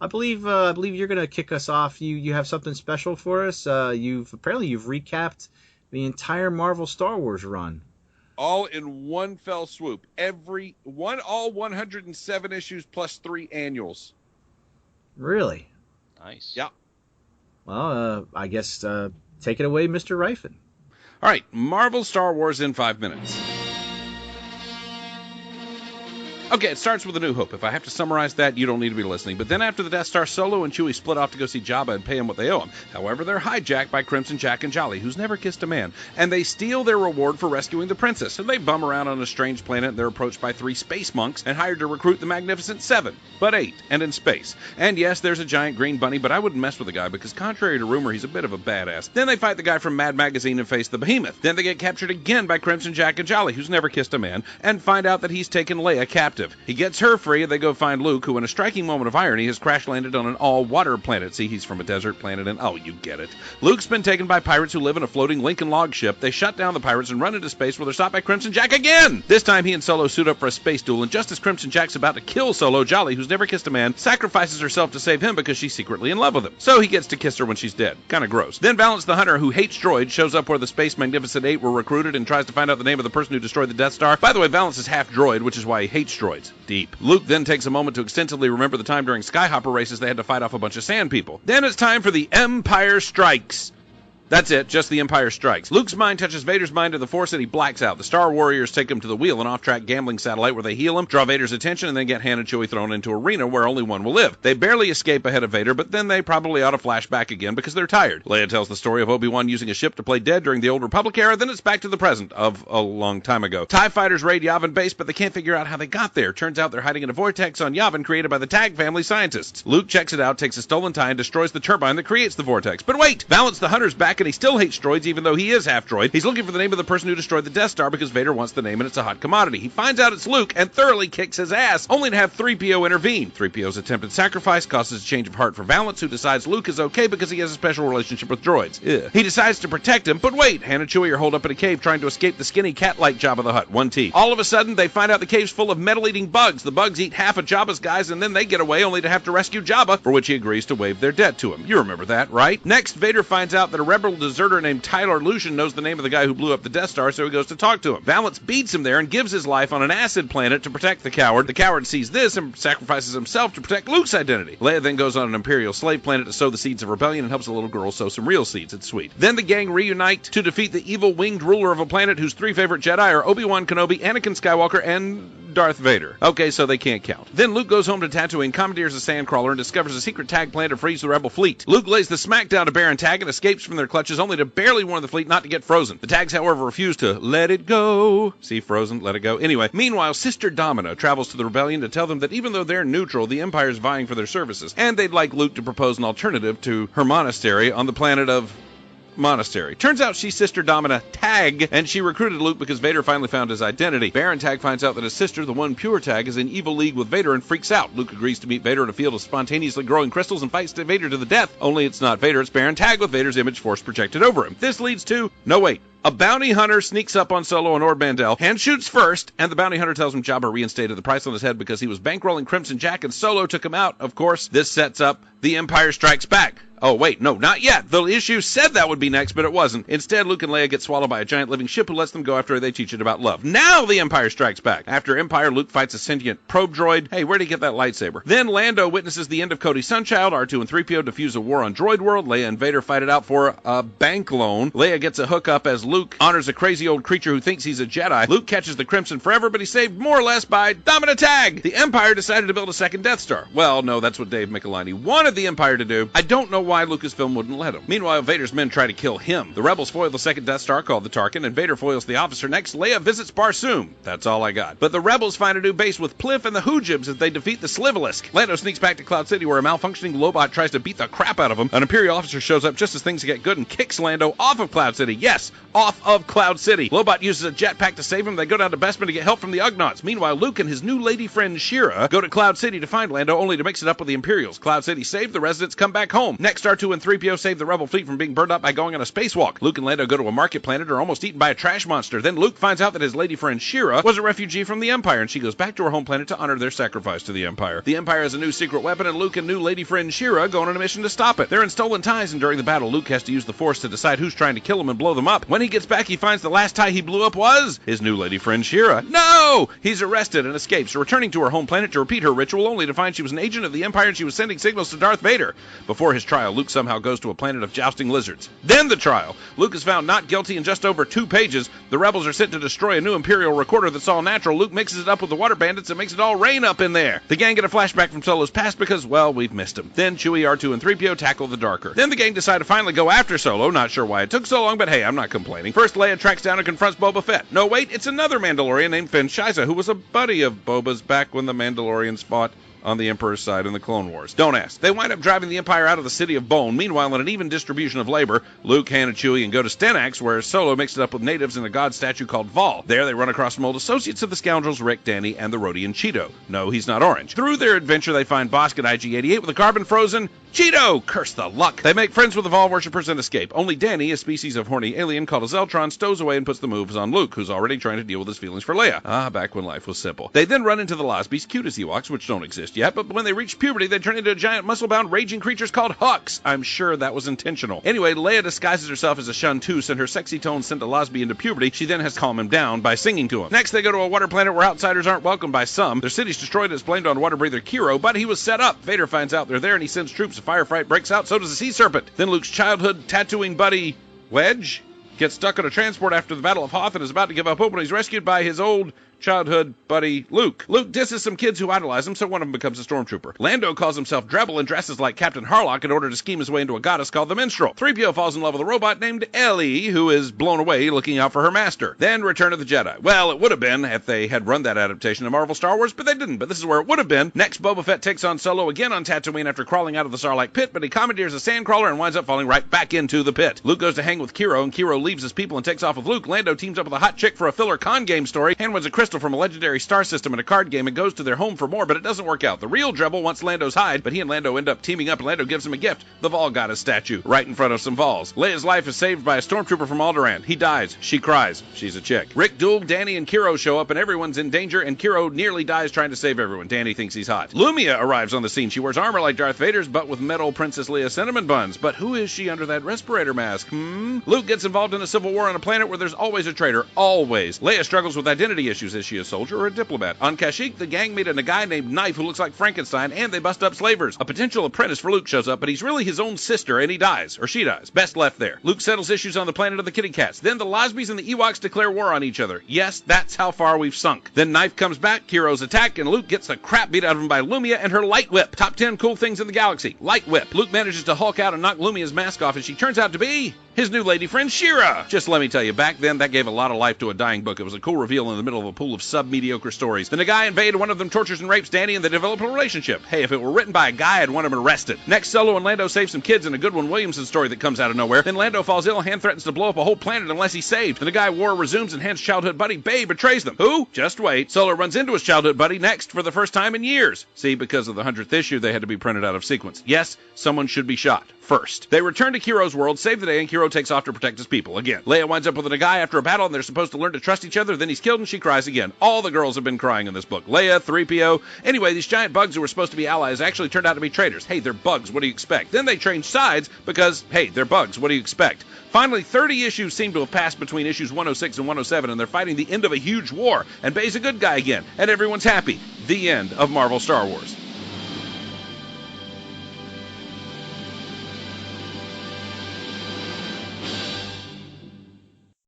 I believe you're gonna kick us off. You have something special for us. You've recapped the entire Marvel Star Wars run. All in one fell swoop. All 107 issues plus 3 annuals. Really? Nice. Yeah. Well, I guess take it away, Mr. Ryfin. All right, Marvel Star Wars in 5 minutes. Okay, it starts with A New Hope. If I have to summarize that, you don't need to be listening. But then after the Death Star, Solo and Chewie split off to go see Jabba and pay him what they owe him. However, they're hijacked by Crimson Jack and Jolly, who's never kissed a man. And they steal their reward for rescuing the princess. And they bum around on a strange planet, and they're approached by 3 space monks and hired to recruit the Magnificent 7. But 8, and in space. And yes, there's a giant green bunny, but I wouldn't mess with the guy because contrary to rumor, he's a bit of a badass. Then they fight the guy from Mad Magazine and face the behemoth. Then they get captured again by Crimson Jack and Jolly, who's never kissed a man, and find out that he's taken Leia captive. He gets her free, and they go find Luke, who in a striking moment of irony has crash-landed on an all-water planet. See, he's from a desert planet, and oh, you get it. Luke's been taken by pirates who live in a floating Lincoln log ship. They shut down the pirates and run into space where they're stopped by Crimson Jack again! This time he and Solo suit up for a space duel, and just as Crimson Jack's about to kill Solo, Jolly, who's never kissed a man, sacrifices herself to save him because she's secretly in love with him. So he gets to kiss her when she's dead. Kinda gross. Then Valance the Hunter, who hates droids, shows up where the Space Magnificent 8 were recruited and tries to find out the name of the person who destroyed the Death Star. By the way, Valance is half droid, which is why he hates droids. Deep. Luke then takes a moment to extensively remember the time during Skyhopper races they had to fight off a bunch of sand people. Then it's time for the Empire Strikes. That's it, just the Empire Strikes. Luke's mind touches Vader's mind to the Force and he blacks out. The Star Warriors take him to the Wheel, an off-track gambling satellite where they heal him, draw Vader's attention, and then get Han and Chewie thrown into an arena where only one will live. They barely escape ahead of Vader, but then they probably ought to flash back again because they're tired. Leia tells the story of Obi-Wan using a ship to play dead during the Old Republic era, then it's back to the present of a long time ago. TIE fighters raid Yavin base, but they can't figure out how they got there. Turns out they're hiding in a vortex on Yavin created by the Tag family scientists. Luke checks it out, takes a stolen TIE, and destroys the turbine that creates the vortex. But wait! Valance the Hunter's back and he still hates droids even though he is half droid. He's looking for the name of the person who destroyed the Death Star because Vader wants the name and it's a hot commodity. He finds out it's Luke and thoroughly kicks his ass, only to have 3PO intervene. 3PO's attempted sacrifice causes a change of heart for Valance, who decides Luke is okay because he has a special relationship with droids. Ugh. He decides to protect him, but wait, Han and Chewie are holed up in a cave trying to escape the skinny cat-like Jabba the Hutt, 1T. All of a sudden, they find out the cave's full of metal-eating bugs. The bugs eat half of Jabba's guys and then they get away only to have to rescue Jabba, for which he agrees to waive their debt to him. You remember that, right? Next, Vader finds out that a rebel deserter named Tyler Lucian knows the name of the guy who blew up the Death Star, so he goes to talk to him. Valance beats him there and gives his life on an acid planet to protect the coward. The coward sees this and sacrifices himself to protect Luke's identity. Leia then goes on an Imperial slave planet to sow the seeds of rebellion and helps a little girl sow some real seeds. It's sweet. Then the gang reunite to defeat the evil winged ruler of a planet whose 3 favorite Jedi are Obi-Wan Kenobi, Anakin Skywalker, and Darth Vader. Okay, so they can't count. Then Luke goes home to Tatooine, commandeers a sandcrawler, and discovers a secret Tag plan to freeze the rebel fleet. Luke lays the smack down to Baron Tag and escapes from their clutches only to barely warn the fleet not to get frozen. The Tags, however, refuse to let it go. See, frozen, let it go. Anyway, meanwhile, Sister Domina travels to the rebellion to tell them that even though they're neutral, the Empire is vying for their services, and they'd like Luke to propose an alternative to her monastery on the planet of Monastery. Turns out she's Sister Domina Tag, and she recruited Luke because Vader finally found his identity. Baron Tag finds out that his sister, the one pure Tag, is in evil league with Vader and freaks out. Luke agrees to meet Vader in a field of spontaneously growing crystals and fights Vader to the death. Only it's not Vader, it's Baron Tag with Vader's image force projected over him. This leads to... no, wait. A bounty hunter sneaks up on Solo and Ord Mantell. Han shoots first, and the bounty hunter tells him Jabba reinstated the price on his head because he was bankrolling Crimson Jack, and Solo took him out. Of course, this sets up The Empire Strikes Back. Oh, wait, no, not yet. The issue said that would be next, but it wasn't. Instead, Luke and Leia get swallowed by a giant living ship who lets them go after they teach it about love. Now The Empire Strikes Back. After Empire, Luke fights a sentient probe droid. Hey, where'd he get that lightsaber? Then Lando witnesses the end of Cody Sunchild. R2 and 3PO defuse a war on Droid World. Leia and Vader fight it out for a bank loan. Leia gets a hookup as Luke honors a crazy old creature who thinks he's a Jedi. Luke catches the Crimson Forever, but he's saved more or less by Domina Tag. The Empire decided to build a second Death Star. Well, no, that's what Dave Michelini wanted the Empire to do. I don't know why Lucasfilm wouldn't let him. Meanwhile, Vader's men try to kill him. The rebels foil the second Death Star called the Tarkin, and Vader foils the officer. Next, Leia visits Barsoom. That's all I got. But the rebels find a new base with Pliff and the Hoojibs as they defeat the Slivalisk. Lando sneaks back to Cloud City where a malfunctioning Lobot tries to beat the crap out of him. An Imperial officer shows up just as things get good and kicks Lando off of Cloud City. Yes, off of Cloud City. Lobot uses a jetpack to save him. They go down to Bespin to get help from the Ugnaughts. Meanwhile, Luke and his new lady friend Shira go to Cloud City to find Lando, only to mix it up with the Imperials. Cloud City saved, the residents come back home. Next, R2 and 3PO save the rebel fleet from being burned up by going on a spacewalk. Luke and Lando go to a market planet, are almost eaten by a trash monster. Then Luke finds out that his lady friend Shira was a refugee from the Empire, and she goes back to her home planet to honor their sacrifice to the Empire. The Empire has a new secret weapon, and Luke and new lady friend Shira go on a mission to stop it. They're in stolen ties, and during the battle, Luke has to use the Force to decide who's trying to kill him and blow them up. When he gets back, he finds the last tie he blew up was his new lady friend Shira. No! He's arrested and escapes, returning to her home planet to repeat her ritual, only to find she was an agent of the Empire and she was sending signals to Darth Vader. Before his trial, Luke somehow goes to a planet of jousting lizards. Then the trial. Luke is found not guilty in just over 2 pages. The rebels are sent to destroy a new Imperial recorder that's all natural. Luke mixes it up with the water bandits and makes it all rain up in there. The gang get a flashback from Solo's past because, well, we've missed him. Then Chewie, R2, and 3PO tackle the Darker. Then the gang decide to finally go after Solo. Not sure why it took so long, but hey, I'm not complaining. First, Leia tracks down and confronts Boba Fett. No, wait, it's another Mandalorian named Finn Shiza, who was a buddy of Boba's back when the Mandalorians fought on the Emperor's side in the Clone Wars. Don't ask. They wind up driving the Empire out of the city of Bone. Meanwhile, in an even distribution of labor, Luke, Han, and Chewie and go to Stenax, where Solo mixed it up with natives in a god statue called Vol. There, they run across some old associates of the scoundrels Rick, Danny, and the Rodian Cheeto. No, he's not orange. Through their adventure, they find Bosk at IG-88 with a carbon-frozen Cheeto! Curse the luck! They make friends with the Vol worshippers and escape. Only Danny, a species of horny alien called a Zeltron, stows away and puts the moves on Luke, who's already trying to deal with his feelings for Leia. Ah, back when life was simple. They then run into the Losbies, cute as Ewoks, which don't exist yet, but when they reach puberty, they turn into giant muscle-bound raging creatures called Hux. I'm sure that was intentional. Anyway, Leia disguises herself as a Shuntus, and her sexy tones send a Losby into puberty. She then has to calm him down by singing to him. Next, they go to a water planet where outsiders aren't welcomed by some. Their city's destroyed and it's blamed on water breather Kiro, but he was set up. Vader finds out they're there and he sends troops. A firefight breaks out. So does the Sea Serpent. Then Luke's childhood tattooing buddy, Wedge, gets stuck on a transport after the Battle of Hoth and is about to give up hope when he's rescued by his old childhood buddy Luke. Luke disses some kids who idolize him, so one of them becomes a stormtrooper. Lando calls himself Drebel and dresses like Captain Harlock in order to scheme his way into a goddess called the Minstrel. 3PO falls in love with a robot named Ellie, who is blown away looking out for her master. Then Return of the Jedi. Well, it would have been if they had run that adaptation of Marvel Star Wars, but they didn't. But this is where it would have been. Next, Boba Fett takes on Solo again on Tatooine after crawling out of the Sarlacc pit, but he commandeers a sandcrawler and winds up falling right back into the pit. Luke goes to hang with Kiro, and Kiro leaves his people and takes off with Luke. Lando teams up with a hot chick for a filler con game story and wins a crystal from a legendary star system in a card game and goes to their home for more, but it doesn't work out. The real Drebel wants Lando's hide, but he and Lando end up teaming up and Lando gives him a gift, the Vol Goddess statue, right in front of some Vols. Leia's life is saved by a stormtrooper from Alderaan. He dies. She cries. She's a chick. Rick, Duel, Danny, and Kiro show up and everyone's in danger and Kiro nearly dies trying to save everyone. Danny thinks he's hot. Lumia arrives on the scene. She wears armor like Darth Vader's, but with metal Princess Leia cinnamon buns. But who is she under that respirator mask? Luke gets involved in a civil war on a planet where there's always a traitor. Always. Leia struggles with identity issues. Is she a soldier or a diplomat? On Kashyyyk, the gang meet a guy named Knife who looks like Frankenstein, and they bust up slavers. A potential apprentice for Luke shows up, but he's really his own sister, and he dies. Or she dies. Best left there. Luke settles issues on the planet of the Kitty Cats. Then the Losbies and the Ewoks declare war on each other. Yes, that's how far we've sunk. Then Knife comes back, Kiro's attack, and Luke gets the crap beat out of him by Lumia and her Light Whip. Top 10 cool things in the galaxy. Light Whip. Luke manages to Hulk out and knock Lumia's mask off, and she turns out to be his new lady friend, Shira. Just let me tell you, back then, that gave a lot of life to a dying book. It was a cool reveal in the middle of a pool of sub-mediocre stories. Then a guy invade, one of them tortures and rapes Danny, and they develop a relationship. Hey, if it were written by a guy, I'd want him arrested. Next, Solo and Lando save some kids in a Goodwin Williamson story that comes out of nowhere. Then Lando falls ill, Han threatens to blow up a whole planet unless he's saved. Then the guy war resumes and Han's childhood buddy, Babe, betrays them. Who? Just wait. Solo runs into his childhood buddy next for the first time in years. See, because of the 100th issue, they had to be printed out of sequence. Yes, someone should be shot first. They return to Kiro's world, save the day, and Kiro takes off to protect his people again. Leia winds up with a Nagai after a battle, and they're supposed to learn to trust each other. Then he's killed, and she cries again. All the girls have been crying in this book. Leia, 3PO. Anyway, these giant bugs who were supposed to be allies actually turned out to be traitors. Hey, they're bugs. What do you expect? Then they change sides because, hey, they're bugs. What do you expect? Finally, 30 issues seem to have passed between issues 106 and 107, and they're fighting the end of a huge war. And Bae's a good guy again, and everyone's happy. The end of Marvel Star Wars.